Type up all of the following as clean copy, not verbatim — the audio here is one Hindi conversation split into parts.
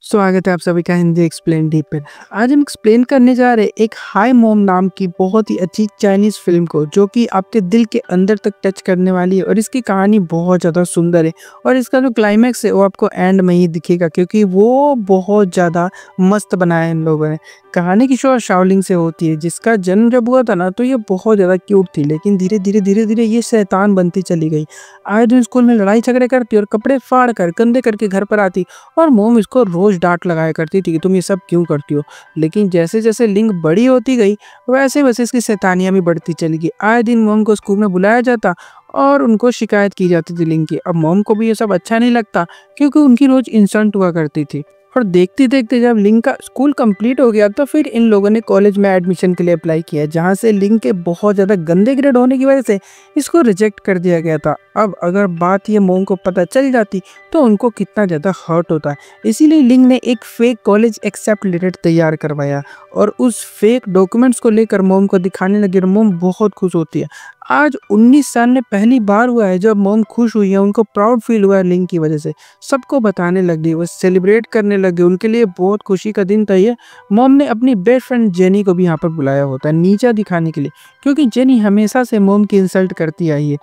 स्वागत है आप सभी का हिंदी एक्सप्लेन डीप पे। आज हम एक्सप्लेन करने जा रहे हैं एक हाई मॉम नाम की बहुत ही अच्छी चाइनीज फिल्म को, जो कि आपके दिल के अंदर तक टच करने वाली है और इसकी कहानी बहुत ज़्यादा सुंदर है। और इसका जो क्लाइमैक्स है वो आपको एंड में ही दिखेगा, क्योंकि वो बहुत ज़्यादा मस्त बनाया है इन लोगों ने। कहानी की शुरुआत शाओलिंग से होती है, जिसका जन्म जब हुआ था ना तो ये बहुत ज़्यादा क्यूट थी, लेकिन धीरे धीरे ये शैतान बनती चली गई। आए दिन स्कूल में लड़ाई झगड़े करती और कपड़े फाड़ कर गंदे करके घर पर आती, और मोम इसको रोज डांट लगाया करती थी कि तुम ये सब क्यों करती हो। लेकिन जैसे जैसे लिंग बड़ी होती गई वैसे वैसे इसकी शैतानियां भी बढ़ती चली गई। आए दिन मोम को स्कूल में बुलाया जाता और उनको शिकायत की जाती थी लिंग की। अब मोम को भी ये सब अच्छा नहीं लगता, क्योंकि उनकी रोज इंसल्ट हुआ करती थी। और देखते देखते जब लिंग का स्कूल कंप्लीट हो गया तो फिर इन लोगों ने कॉलेज में एडमिशन के लिए अप्लाई किया, जहां से लिंग के बहुत ज़्यादा गंदे ग्रेड होने की वजह से इसको रिजेक्ट कर दिया गया था। अब अगर बात ये मोम को पता चल जाती तो उनको कितना ज़्यादा हर्ट होता। इसीलिए लिंग ने एक फेक कॉलेज एक्सेप्ट लेटर तैयार करवाया और उस फेक डॉक्यूमेंट्स को लेकर मोम को दिखाने लगी और मोम बहुत खुश होती है। आज 19 साल में पहली बार हुआ है जब मोम खुश हुई है, उनको प्राउड फील हुआ है लिंग की वजह से। सबको बताने लग गई, वो सेलिब्रेट करने लग गई, उनके लिए बहुत खुशी का दिन था ये। मोम ने अपनी बेस्ट फ्रेंड जेनी को भी यहाँ पर बुलाया होता है नीचा दिखाने के लिए, क्योंकि जेनी हमेशा से मोम की इंसल्ट करती आई है।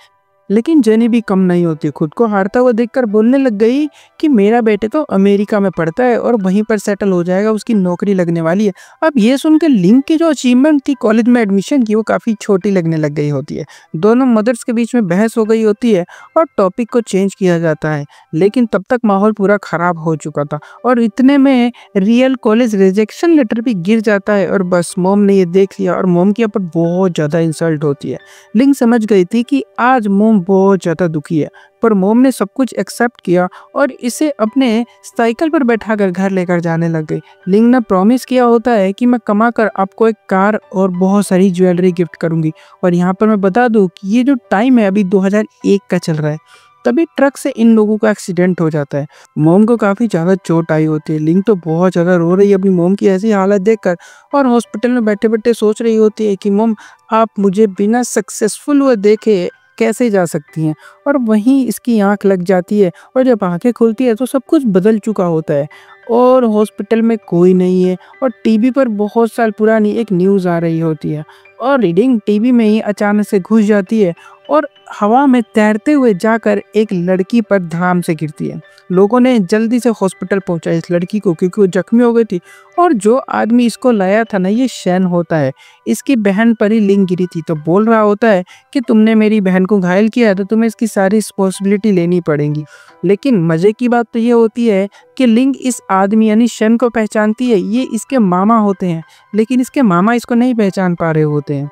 लेकिन जेनी भी कम नहीं होती, खुद को हारता हुआ देखकर बोलने लग गई कि मेरा बेटे तो अमेरिका में पढ़ता है और वहीं पर सेटल हो जाएगा, उसकी नौकरी लगने वाली है। अब ये सुनकर लिंग की जो अचीवमेंट थी कॉलेज में एडमिशन की, वो काफ़ी छोटी लगने लग गई होती है। दोनों मदर्स के बीच में बहस हो गई होती है और टॉपिक को चेंज किया जाता है, लेकिन तब तक माहौल पूरा खराब हो चुका था। और इतने में रियल कॉलेज रिजेक्शन लेटर भी गिर जाता है और बस मोम ने ये देख लिया और मोम के ऊपर बहुत ज़्यादा इंसल्ट होती है। लिंग समझ गई थी कि आज मोम बहुत ज़्यादा दुखी है, पर मोम ने सब कुछ एक्सेप्ट किया और इसे अपने साइकिल पर बैठाकर घर लेकर जाने लग गई। लिंग ने प्रॉमिस किया होता है कि मैं कमा कर आपको एक कार और बहुत सारी ज्वेलरी गिफ्ट करूंगी। और यहाँ पर मैं बता दूं कि ये जो टाइम है अभी 2001 का चल रहा है, तभी ट्रक से इन लोगों का एक्सीडेंट हो जाता है। मोम को काफ़ी ज़्यादा चोट आई होती है। लिंग तो बहुत ज़्यादा रो रही है अपनी मोम की ऐसी हालत देखकर, और हॉस्पिटल में बैठे बैठे सोच रही होती है कि मोम, आप मुझे बिना सक्सेसफुल हुए देखे कैसे जा सकती हैं। और वहीं इसकी आंख लग जाती है, और जब आंखें खुलती है तो सब कुछ बदल चुका होता है और हॉस्पिटल में कोई नहीं है। और टीवी पर बहुत साल पुरानी एक न्यूज़ आ रही होती है, और रीडिंग टीवी में ही अचानक से घुस जाती है और हवा में तैरते हुए जाकर एक लड़की पर धड़ाम से गिरती है। लोगों ने जल्दी से हॉस्पिटल पहुंचाया इस लड़की को, क्योंकि वो जख्मी हो गई थी। और जो आदमी इसको लाया था ना, ये शैन होता है, इसकी बहन पर ही लिंग गिरी थी। तो बोल रहा होता है कि तुमने मेरी बहन को घायल किया है तो तुम्हें इसकी सारी रिस्पॉन्सिबिलिटी लेनी पड़ेगी। लेकिन मज़े की बात तो ये होती है कि लिंग इस आदमी यानी शन को पहचानती है। ये इसके मामा होते हैं, लेकिन इसके मामा इसको नहीं पहचान पा रहे होते हैं,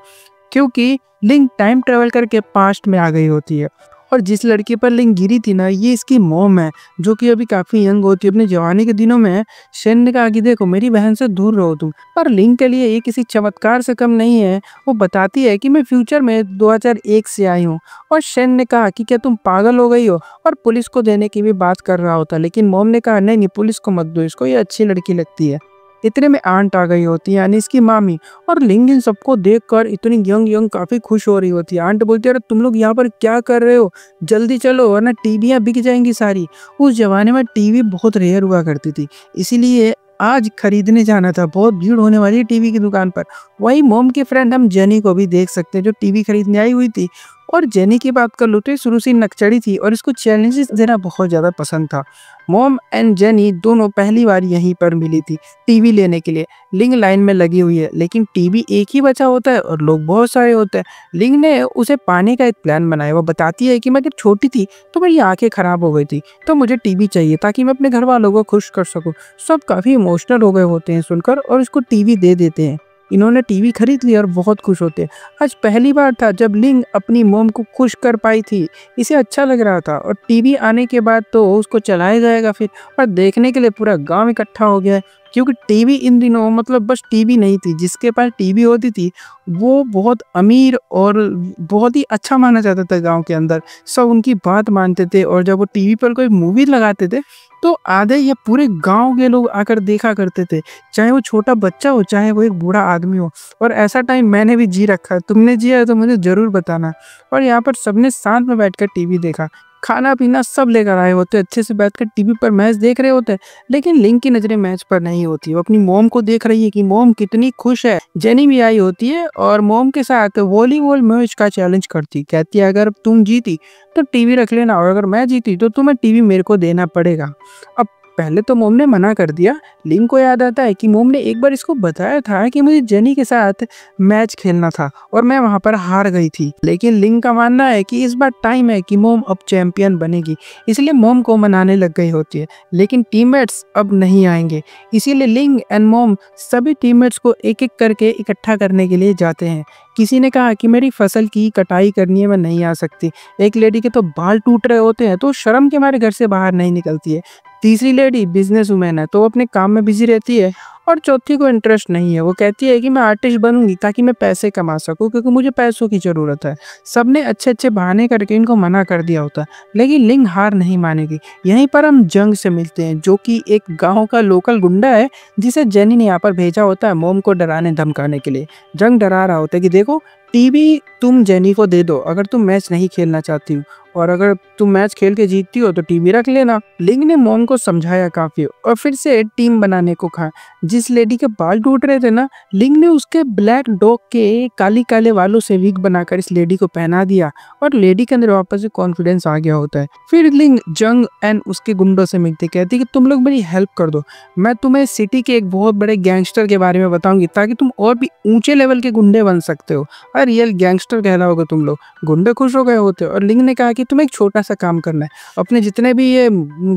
क्योंकि लिंग टाइम ट्रेवल करके पास्ट में आ गई होती है। और जिस लड़की पर लिंग गिरी थी ना, ये इसकी मॉम है, जो कि अभी काफ़ी यंग होती है, अपने जवानी के दिनों में। शेन ने कहा कि देखो, मेरी बहन से दूर रहो तुम। पर लिंग के लिए ये किसी चमत्कार से कम नहीं है। वो बताती है कि मैं फ्यूचर में 2001 से आई हूँ। और शेन ने कहा कि क्या तुम पागल हो गई हो, और पुलिस को देने की भी बात कर रहा होता। लेकिन मॉम ने कहा नहीं नहीं, पुलिस को मत दो इसको, ये अच्छी लड़की लगती है। इतने में आंट आ गई होती है, यानी इसकी मामी। और लिंग इन सबको देखकर इतनी यंग यंग काफी खुश हो रही होती है। आंट बोलती है, अरे तुम लोग यहाँ पर क्या कर रहे हो, जल्दी चलो वरना टीवियाँ बिक जाएंगी सारी। उस जमाने में टीवी बहुत रेयर हुआ करती थी, इसीलिए आज खरीदने जाना था, बहुत भीड़ होने वाली है टीवी की दुकान पर। वही मोम की फ्रेंड हम जेनी को भी देख सकते हैं, जो टीवी खरीदने आई हुई थी। और जेनी की बात कर लो तो ये शुरू से नकचड़ी थी और इसको चैलेंजेस देना बहुत ज़्यादा पसंद था। मोम एंड जेनी दोनों पहली बार यहीं पर मिली थी टीवी लेने के लिए। लिंग लाइन में लगी हुई है, लेकिन टीवी एक ही बचा होता है और लोग बहुत सारे होते हैं। लिंग ने उसे पाने का एक प्लान बनाया। वो बताती है कि मैं जब छोटी थी तो मेरी आंखें खराब हो गई थी, तो मुझे टीवी चाहिए ताकि मैं अपने घर वालों को खुश कर सकूं। सब काफ़ी इमोशनल हो गए होते हैं सुनकर और उसको टीवी दे देते हैं। इन्होंने टीवी खरीद लिया और बहुत खुश होते हैं। आज पहली बार था जब लिंग अपनी मोम को खुश कर पाई थी। इसे अच्छा लग रहा था, और टीवी आने के बाद तो उसको चलाया जाएगा फिर, और देखने के लिए पूरा गांव इकट्ठा हो गया है। क्योंकि टीवी इन दिनों मतलब बस टीवी नहीं थी, जिसके पास टीवी होती थी वो बहुत अमीर और बहुत ही अच्छा माना जाता था गांव के अंदर। सब उनकी बात मानते थे, और जब वो टीवी पर कोई मूवी लगाते थे तो आधे या पूरे गांव के लोग आकर देखा करते थे, चाहे वो छोटा बच्चा हो चाहे वो एक बूढ़ा आदमी हो। और ऐसा टाइम मैंने भी जी रखा है, तुमने जिया है तो मुझे ज़रूर बताना। और यहाँ पर सबने साथ में बैठकर टीवी देखा, खाना पीना सब लेकर आए होते हैं, अच्छे से बैठकर टीवी पर मैच देख रहे होते हैं। लेकिन लिंक की नज़रें मैच पर नहीं होती, वो अपनी मॉम को देख रही है कि मॉम कितनी खुश है। जेनी भी आई होती है और मॉम के साथ वॉलीबॉल मैच का चैलेंज करती, कहती है अगर तुम जीती तो टीवी रख लेना और अगर मैं जीती तो तुम्हें टीवी मेरे को देना पड़ेगा। अब पहले तो मोम ने मना कर दिया। लिंक को याद आता है कि मोम ने एक बार इसको बताया था कि मुझे जेनी के साथ मैच खेलना था और मैं वहां पर हार गई थी। लेकिन लिंक का मानना है कि इस बार टाइम है कि मोम अब चैंपियन बनेगी, इसलिए मोम को मनाने लग गई होती है। लेकिन टीममेट्स अब नहीं आएंगे, इसीलिए लिंक एंड मोम सभी टीममेट्स को एक एक करके इकट्ठा करने के लिए जाते हैं। किसी ने कहा कि मेरी फसल की कटाई करनी है, मैं नहीं आ सकती। एक लेडी के तो बाल टूट रहे होते हैं तो शर्म के मारे घर से बाहर नहीं निकलती है। तीसरी लेडी बिजनेस वुमेन है तो वो अपने काम में बिजी रहती है। और चौथी को इंटरेस्ट नहीं है, वो कहती है कि मैं आर्टिस्ट बनूंगी ताकि मैं पैसे कमा सकूं, क्योंकि मुझे पैसों की ज़रूरत है। सबने अच्छे अच्छे बहाने करके इनको मना कर दिया होता, लेकिन लिंक हार नहीं मानेगी। यहीं पर हम जंग से मिलते हैं, जो कि एक गांव का लोकल गुंडा है जिसे जेनी ने यहाँ पर भेजा होता है मोम को डराने धमकाने के लिए। जंग डरा रहा होता है कि देखो टीवी तुम जेनी को दे दो अगर तुम मैच नहीं खेलना चाहती हो, और अगर तुम मैच खेल के जीतती हो तो टीवी रख लेना। लिंक ने मॉम को समझाया काफी और फिर से टीम बनाने को कहा। जिस लेडी के बाल टूट रहे थे ना, लिंक ने उसके ब्लैक डॉग के काली काले बालों से विग बनाकर इस लेडी को पहना दिया और लेडी के अंदर वापस से कॉन्फिडेंस आ गया होता है। फिर लिंक जंग एंड उसके गुंडों से मिलती, कहती कि तुम लोग मेरी हेल्प कर दो, मैं तुम्हें सिटी के एक बहुत बड़े गैंगस्टर के बारे में बताऊंगी ताकि तुम और भी ऊंचे लेवल के गुंडे बन सकते हो और रियल गैंगस्टर कहलाओगे तुम लोग। गुंडे खुश हो गए होते और लिंक ने कहा कि तुम्हें एक छोटा सा काम करना है, अपने जितने भी ये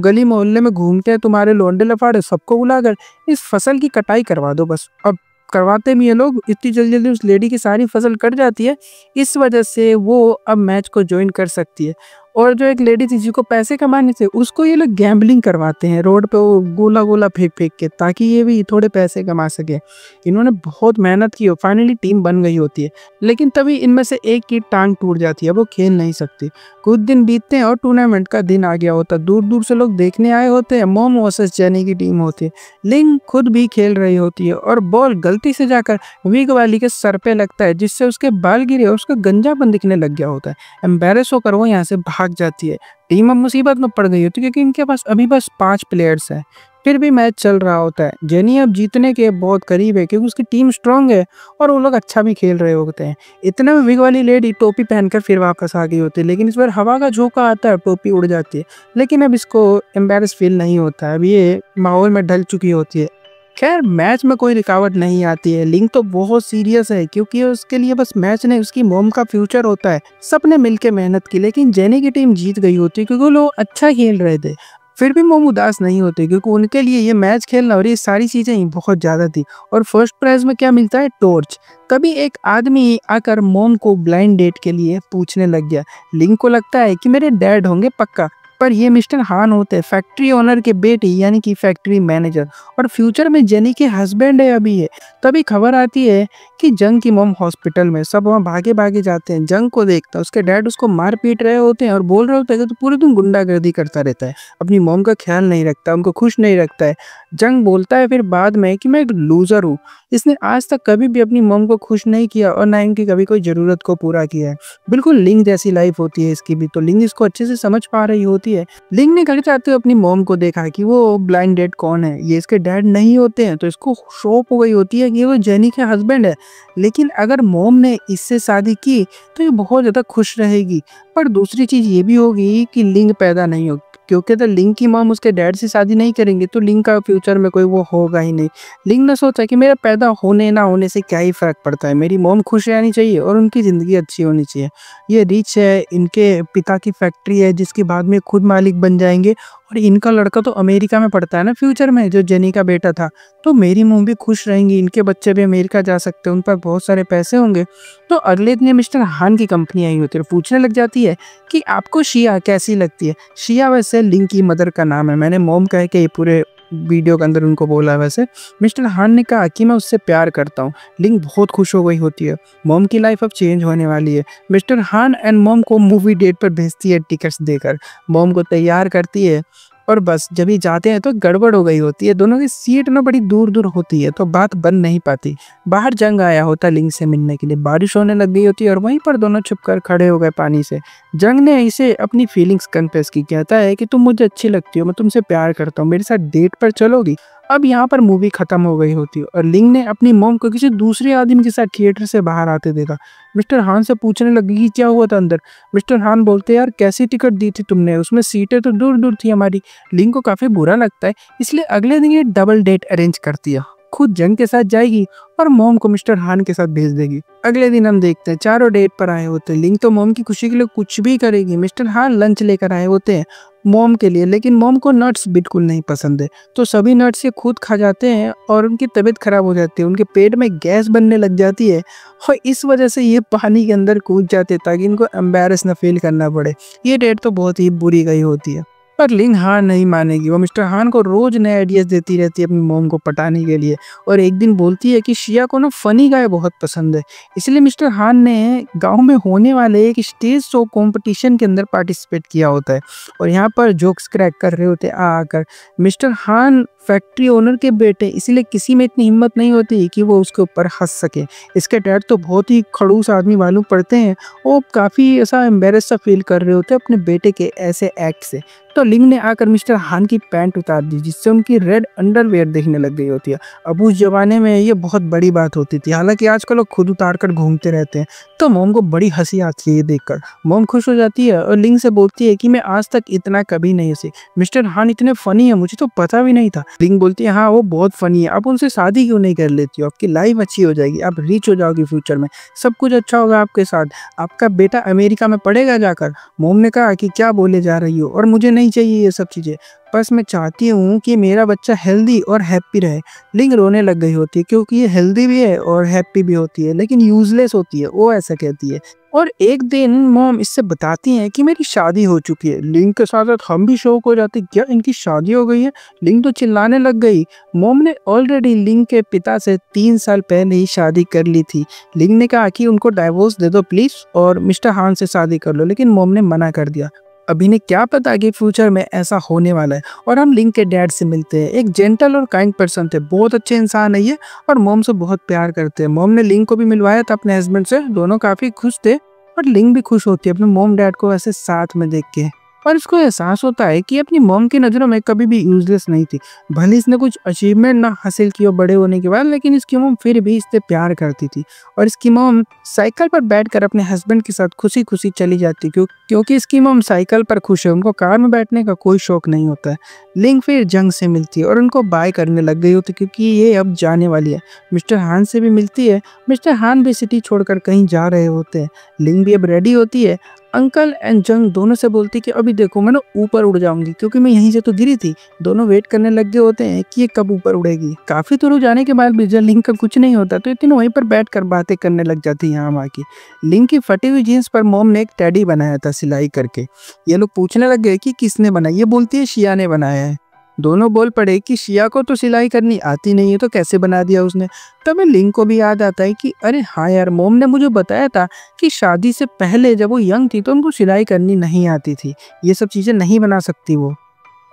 गली मोहल्ले में घूमते हैं तुम्हारे लौंडे लफाड़े सबको बुलाकर इस फसल की कटाई करवा दो बस। अब करवाते भी ये लोग, इतनी जल्दी जल्दी उस लेडी की सारी फसल कट जाती है, इस वजह से वो अब मैच को ज्वाइन कर सकती है। और जो एक लेडी थी जिसको पैसे कमाने थे उसको ये लोग गैम्बलिंग करवाते हैं रोड पे, वो गोला गोला फेंक फेंक के, ताकि ये भी थोड़े पैसे कमा सके। इन्होंने बहुत मेहनत की और फाइनली टीम बन गई होती है, लेकिन तभी इनमें से एक की टांग टूट जाती है, वो खेल नहीं सकती। कुछ दिन बीतते हैं और टूर्नामेंट का दिन आ गया होता है। दूर दूर से लोग देखने आए होते हैं। मॉम वर्सेस जेनी की टीम होती है। लिंक खुद भी खेल रही होती है और बॉल गलती से जाकर विग वाली के सर पे लगता है, जिससे उसके बाल गिरे और उसका गंजापन दिखने लग गया होता है। एम्बेरस होकर वो यहाँ से भाग जाती है। टीम अब मुसीबत में पड़ गई होती है क्योंकि इनके पास अभी बस 5 प्लेयर्स हैं। फिर भी मैच चल रहा होता है। जेनी अब जीतने के बहुत करीब है क्योंकि उसकी टीम स्ट्रांग है और वो लोग अच्छा भी खेल रहे होते हैं। इतने में विग वाली लेडी टोपी पहनकर फिर वापस आ गई होती है, लेकिन इस बार हवा का झोंका आता है, टोपी उड़ जाती है। लेकिन अब इसको एम्बेरस फील नहीं होता है, अब ये माहौल में ढल चुकी होती है। खैर मैच में कोई रुकावट नहीं आती है। लिंक तो बहुत सीरियस है क्योंकि उसके लिए बस मैच नहीं, उसकी मॉम का फ्यूचर होता है। सबने मिलकर मेहनत की, लेकिन जेनी की टीम जीत गई होती है क्योंकि वो लोग अच्छा खेल रहे थे। फिर भी मोम उदास नहीं होते क्योंकि उनके लिए ये मैच खेलना और ये सारी चीजें ही बहुत ज्यादा थी। और फर्स्ट प्राइज में क्या मिलता है? टॉर्च। तभी एक आदमी आकर मोम को ब्लाइंड डेट के लिए पूछने लग गया। लिंक को लगता है कि मेरे डैड होंगे पक्का, पर ये मिस्टर हान होते हैं, फैक्ट्री ओनर के बेटे यानी कि फैक्ट्री मैनेजर, और फ्यूचर में जेनी के हस्बैंड है अभी ये। तभी खबर आती है कि जंग की मॉम हॉस्पिटल में। सब वहाँ भागे भागे जाते हैं। जंग को देखता है, उसके डैड उसको मार पीट रहे होते हैं और बोल रहे होते हैं कि तो पूरे दिन गुंडागर्दी करता रहता है, अपनी मॉम का ख्याल नहीं रखता, उनको खुश नहीं रखता है। जंग बोलता है फिर बाद में कि मैं एक लूजर हूँ, इसने आज तक कभी भी अपनी मॉम को खुश नहीं किया और ना इनकी कभी कोई जरूरत को पूरा किया है। बिल्कुल लिंक जैसी लाइफ होती है इसकी भी, तो लिंक इसको अच्छे से समझ पा रही होती है। लिंक ने घर जाते हुए अपनी मॉम को देखा कि वो ब्लाइंड डेड कौन है, ये इसके डैड नहीं होते हैं, तो इसको शॉक हो गई होती है कि वो जेनी के हस्बैंड है। लेकिन अगर मॉम ने इससे शादी की तो ये बहुत ज़्यादा खुश रहेगी। पर दूसरी चीज़ ये भी होगी कि लिंक पैदा नहीं होगी, क्योंकि तो लिंक की मॉम उसके डैड से शादी नहीं करेंगे तो लिंक का फ्यूचर में कोई वो होगा ही नहीं। लिंक ने सोचा कि मेरा पैदा होने ना होने से क्या ही फ़र्क पड़ता है, मेरी मॉम खुश रहनी चाहिए और उनकी ज़िंदगी अच्छी होनी चाहिए। ये रिच है, इनके पिता की फैक्ट्री है जिसके बाद में खुद मालिक बन जाएंगे, और इनका लड़का तो अमेरिका में पढ़ता है ना फ्यूचर में, जो जेनी का बेटा था। तो मेरी मॉम भी खुश रहेंगी, इनके बच्चे भी अमेरिका जा सकते हैं, उन पर बहुत सारे पैसे होंगे। तो अगले दिन मिस्टर हान की कंपनी आई होती है, पूछने लग जाती है कि आपको शिया कैसी लगती है। शिया वैसे लिंक की मदर का नाम है, मैंने मॉम कह के ये पूरे वीडियो के अंदर उनको बोला है। वैसे मिस्टर हान ने कहा कि मैं उससे प्यार करता हूँ। लिंक बहुत खुश हो गई होती है, मॉम की लाइफ अब चेंज होने वाली है। मिस्टर हान एंड मॉम को मूवी डेट पर भेजती है टिकट्स देकर, मॉम को तैयार करती है और बस जब ये जाते हैं तो गड़बड़ हो गई होती है, दोनों की सीट ना बड़ी दूर-दूर होती है तो बात बन नहीं पाती। बाहर जंग आया होता लिंक से मिलने के लिए, बारिश होने लग गई होती है और वहीं पर दोनों छुपकर खड़े हो गए पानी से। जंग ने इसे अपनी फीलिंग्स कन्फेस की, कहता है कि तुम मुझे अच्छी लगती हो, मैं तुमसे प्यार करता हूँ, मेरे साथ डेट पर चलोगी? अब यहाँ पर मूवी खत्म हो गई होती है और लिंग ने अपनी मॉम को किसी दूसरे आदमी के साथ थिएटर से बाहर आते देखा। मिस्टर हान से पूछने लगी कि क्या हुआ था अंदर। मिस्टर हान बोलते यार कैसी टिकट दी थी तुमने, उसमें सीटें तो दूर दूर थी हमारी। लिंग को काफी बुरा लगता है, इसलिए अगले दिन ये डबल डेट अरेंज करती है, खुद जंग के साथ जाएगी और मॉम को मिस्टर हान के साथ भेज देगी। अगले दिन हम देखते हैं चारों डेट पर आए होते हैं। लिंग तो मॉम की खुशी के लिए कुछ भी करेगी। मिस्टर हान लंच लेकर आए होते हैं मॉम के लिए, लेकिन मॉम को नट्स बिल्कुल नहीं पसंद है, तो सभी नट्स ये खुद खा जाते हैं और उनकी तबीयत खराब हो जाती है, उनके पेट में गैस बनने लग जाती है और इस वजह से ये पानी के अंदर कूद जाते हैं ताकि इनको एम्बैरस ना फील करना पड़े। ये डेट तो बहुत ही बुरी गई होती है, पर लिंग हार नहीं मानेगी। वो मिस्टर हान को रोज नए आइडियाज देती रहती है अपनी मॉम को पटाने के लिए, और एक दिन बोलती है कि शिया को ना फनी गाय बहुत पसंद है, इसलिए मिस्टर हान ने गांव में होने वाले एक स्टेज शो कंपटीशन के अंदर पार्टिसिपेट किया होता है और यहाँ पर जोक्स क्रैक कर रहे होते हैं आकर। मिस्टर हान फैक्ट्री ओनर के बेटे, इसीलिए किसी में इतनी हिम्मत नहीं होती कि वो उसके ऊपर हंस सके। इसके डैड तो बहुत ही खड़ूस आदमी मालूम पड़ते हैं, वो काफ़ी ऐसा एम्बेरस सा फील कर रहे होते हैं अपने बेटे के ऐसे एक्ट से। तो लिंग ने आकर मिस्टर हान की पैंट उतार दी, जिससे उनकी रेड अंडरवेयर दिखने लग गई होती है। अब उस जमाने में ये बहुत बड़ी बात होती थी, हालांकि आजकल लोग खुद उतार कर घूमते रहते हैं। तो मॉम को बड़ी हंसी आती है ये देखकर। मॉम खुश हो जाती है और लिंग से बोलती है कि मैं आज तक इतना कभी नहीं हंसी, मिस्टर हान इतने फनी है, मुझे तो पता भी नहीं था। लिंग बोलती है हाँ वो बहुत फनी है, आप उनसे शादी क्यों नहीं कर लेती हो, आपकी लाइफ अच्छी हो जाएगी, आप रिच हो जाओगी फ्यूचर में, सब कुछ अच्छा होगा आपके साथ, आपका बेटा अमेरिका में पढ़ेगा जाकर। मॉम ने कहा कि क्या बोले जा रही हो, और मुझे नहीं चाहिए ये सब चीज़ें, बस मैं चाहती हूँ कि मेरा बच्चा हेल्दी और हैप्पी रहे। लिंग रोने लग गई होती है क्योंकि ये हेल्दी भी है और हैप्पी भी होती है, लेकिन यूजलेस होती है, वो ऐसा कहती है। और एक दिन मॉम इससे बताती हैं कि मेरी शादी हो चुकी है। लिंग के साथ साथ हम भी शौक हो जाते, क्या इनकी शादी हो गई है। लिंग तो चिल्लाने लग गई। मॉम ने ऑलरेडी लिंग के पिता से 3 साल पहले ही शादी कर ली थी। लिंग ने कहा कि उनको डाइवोर्स दे दो प्लीज और मिस्टर हान से शादी कर लो, लेकिन मॉम ने मना कर दिया। अभी ने क्या पता कि फ्यूचर में ऐसा होने वाला है। और हम लिंग के डैड से मिलते हैं, एक जेंटल और काइंड पर्सन थे, बहुत अच्छे इंसान है ये, और मॉम से बहुत प्यार करते हैं। मॉम ने लिंग को भी मिलवाया था अपने हस्बैंड से, दोनों काफी खुश थे और लिंग भी खुश होती है अपने मॉम डैड को ऐसे साथ में देख के। और इसको एहसास होता है कि अपनी मॉम की नज़रों में कभी भी यूजलेस नहीं थी। भले इसने कुछ अचीवमेंट ना हासिल किया बड़े होने के बाद, लेकिन इसकी मॉम फिर भी इससे प्यार करती थी। और इसकी मॉम साइकिल पर बैठकर अपने हस्बैंड के साथ खुशी खुशी चली जाती, क्योंकि इसकी मॉम साइकिल पर खुश है, उनको कार में बैठने का कोई शौक नहीं होता है। लिंग फिर जंग से मिलती है और उनको बाय करने लग गई होती क्योंकि ये अब जाने वाली है। मिस्टर हान से भी मिलती है। मिस्टर हान भी सिटी छोड़कर कहीं जा रहे होते हैं। लिंग भी अब रेडी होती है। अंकल एंड जंग दोनों से बोलती कि अभी देखो मैं ना ऊपर उड़ जाऊंगी, क्योंकि मैं यहीं से तो गिरी थी। दोनों वेट करने लग गए होते हैं कि ये कब ऊपर उड़ेगी। काफी दूर जाने के बाद भी जब लिंग का कुछ नहीं होता तो ये तीनों वहीं पर बैठकर बातें करने लग जाती है यहाँ वहाँ की। लिंग की फटी हुई जीन्स पर मॉम ने एक टेडी बनाया था सिलाई करके। ये लोग पूछने लग गए कि किसने बनाया, ये बोलती है शिया ने बनाया है। दोनों बोल पड़े कि शिया को तो सिलाई करनी आती नहीं है, तो कैसे बना दिया उसने। तब लिंग को भी याद आता है कि अरे हाँ यार, मॉम ने मुझे बताया था कि शादी से पहले जब वो यंग थी तो उनको सिलाई करनी नहीं आती थी, ये सब चीज़ें नहीं बना सकती वो।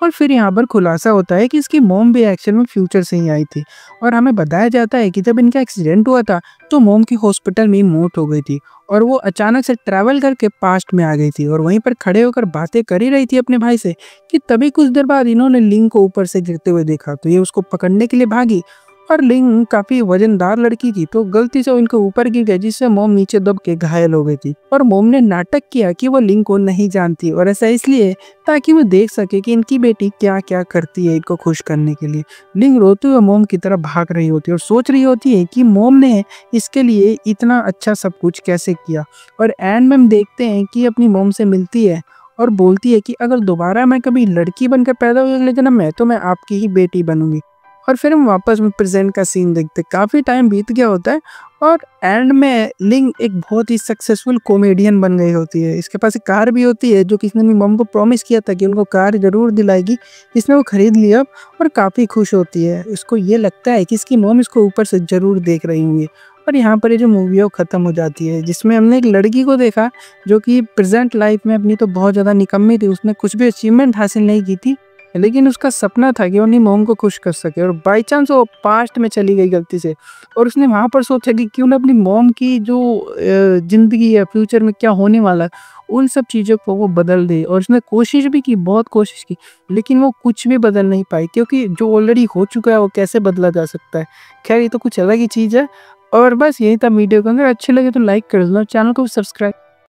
और फिर यहाँ पर खुलासा होता है कि इसकी मॉम भी एक्चुअल में फ्यूचर से ही आई थी, और हमें बताया जाता है कि जब इनका एक्सीडेंट हुआ था तो मॉम की हॉस्पिटल में ही मौत हो गई थी और वो अचानक से ट्रैवल करके पास्ट में आ गई थी और वहीं पर खड़े होकर बातें कर ही रही थी अपने भाई से कि तभी कुछ देर बाद इन्होंने लिंग को ऊपर से गिरते हुए देखा, तो ये उसको पकड़ने के लिए भागी। और लिंग काफी वजनदार लड़की थी तो गलती से उनके ऊपर गिर गई, जिससे मोम नीचे दब के घायल हो गई थी। और मोम ने नाटक किया कि वो लिंग को नहीं जानती, और ऐसा इसलिए ताकि वो देख सके कि इनकी बेटी क्या क्या करती है इनको खुश करने के लिए। लिंग रोते हुए मोम की तरफ भाग रही होती है और सोच रही होती है कि मोम ने इसके लिए इतना अच्छा सब कुछ कैसे किया। और एंड में हम देखते हैं कि अपनी मोम से मिलती है और बोलती है कि अगर दोबारा मैं कभी लड़की बनकर पैदा हुई अगले जन्म में तो मैं आपकी ही बेटी बनूंगी। और फिर हम वापस में प्रेजेंट का सीन देखते, काफ़ी टाइम बीत गया होता है और एंड में लिंग एक बहुत ही सक्सेसफुल कॉमेडियन बन गई होती है। इसके पास एक कार भी होती है जो किसी ने मॉम को प्रॉमिस किया था कि उनको कार जरूर दिलाएगी, इसने वो खरीद लिया और काफ़ी खुश होती है। इसको ये लगता है कि इसकी मॉम इसको ऊपर से ज़रूर देख रही होंगी। और यहाँ पर ये जो मूवी है वो ख़त्म हो जाती है, जिसमें हमने एक लड़की को देखा जो कि प्रेजेंट लाइफ में अपनी तो बहुत ज़्यादा निकम्मी थी, उसने कुछ भी अचीवमेंट हासिल नहीं की थी, लेकिन उसका सपना था कि वो अपनी मॉम को खुश कर सके, और बाय चांस वो पास्ट में चली गई गलती से, और उसने वहाँ पर सोचा कि क्यों ना अपनी मॉम की जो ज़िंदगी है, फ्यूचर में क्या होने वाला है, उन सब चीज़ों को वो बदल दे। और उसने कोशिश भी की, बहुत कोशिश की, लेकिन वो कुछ भी बदल नहीं पाई, क्योंकि जो ऑलरेडी हो चुका है वो कैसे बदला जा सकता है। खैर, ये तो कुछ अलग ही चीज़ है। और बस यही था वीडियो के अंदर। अच्छे लगे तो लाइक कर देना, चैनल को सब्सक्राइब